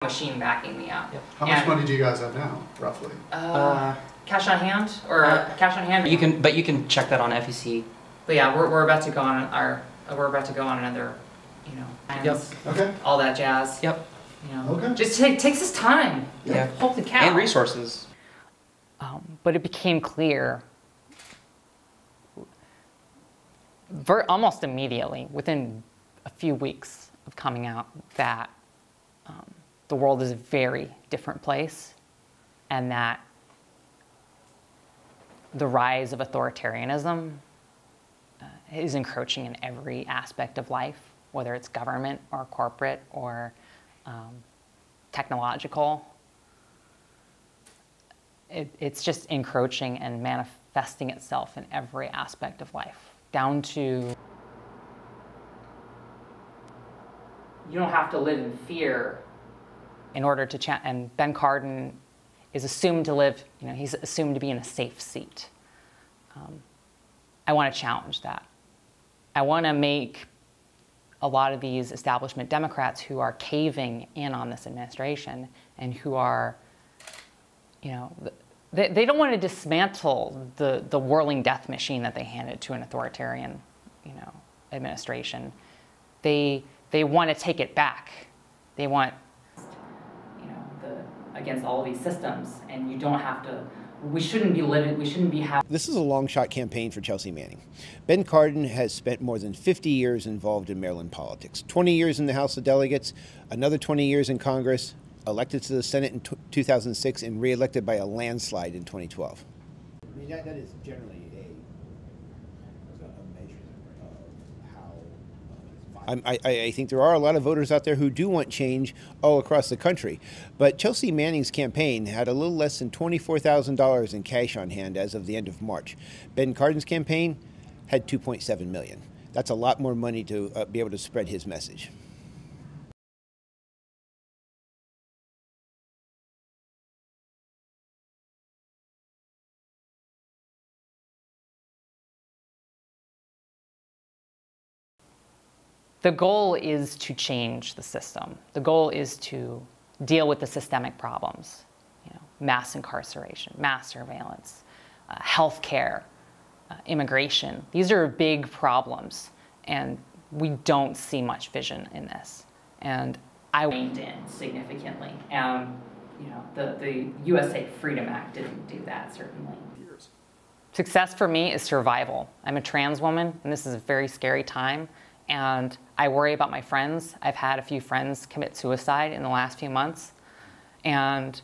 machine backing me up. Yep. How much money do you guys have now, roughly? Cash on hand or cash on hand. You can check that on FEC. But yeah, we're about to go on another, you know, plans, Okay. all that jazz. Yep. You know, okay. Just takes us time. Yeah. Holy cow. And resources. But it became clear almost immediately, within a few weeks of coming out, that the world is a very different place, and that the rise of authoritarianism is encroaching in every aspect of life, whether it's government or corporate or technological. It's just encroaching and manifesting itself in every aspect of life, down to you don't have to live in fear in order to and Ben Cardin is assumed to live, you know, he's assumed to be in a safe seat. I want to challenge that. I want to make a lot of these establishment Democrats who are caving in on this administration and who are, you know, they don't want to dismantle the whirling death machine that they handed to an authoritarian, you know, administration. They want to take it back. They want, you know, against all of these systems, and you don't have to. We shouldn't be living. We shouldn't be having. This is a long shot campaign for Chelsea Manning. Ben Cardin has spent more than 50 years involved in Maryland politics. 20 years in the House of Delegates, another 20 years in Congress, elected to the Senate in 2006, and reelected by a landslide in 2012. I mean, that is generally a measure of how. I think there are a lot of voters out there who do want change all across the country. But Chelsea Manning's campaign had a little less than $24,000 in cash on hand as of the end of March. Ben Cardin's campaign had $2.7 million. That's a lot more money to be able to spread his message. The goal is to change the system. The goal is to deal with the systemic problems, you know, mass incarceration, mass surveillance, healthcare, immigration. These are big problems, and we don't see much vision in this. And I reined in significantly. You know, the USA Freedom Act didn't do that, certainly. Success for me is survival. I'm a trans woman, and this is a very scary time. And I worry about my friends. I've had a few friends commit suicide in the last few months. And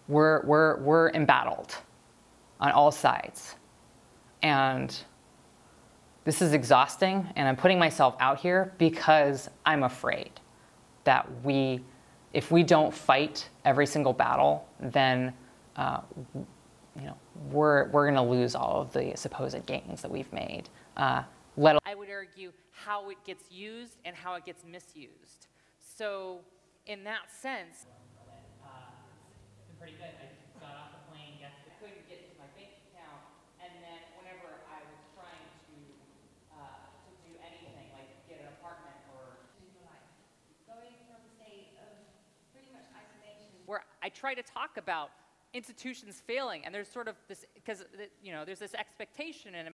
we're embattled on all sides. And this is exhausting, and I'm putting myself out here because I'm afraid that if we don't fight every single battle, then you know, we're going to lose all of the supposed gains that we've made. I would argue how it gets used and how it gets misused. So in that sense, it's been pretty good. I got off the plane yesterday. I couldn't get to my bank account, and then whenever I was trying to do anything, like get an apartment or going from a state of pretty much isolation, where I try to talk about institutions failing, and there's sort of this, because you know, there's this expectation in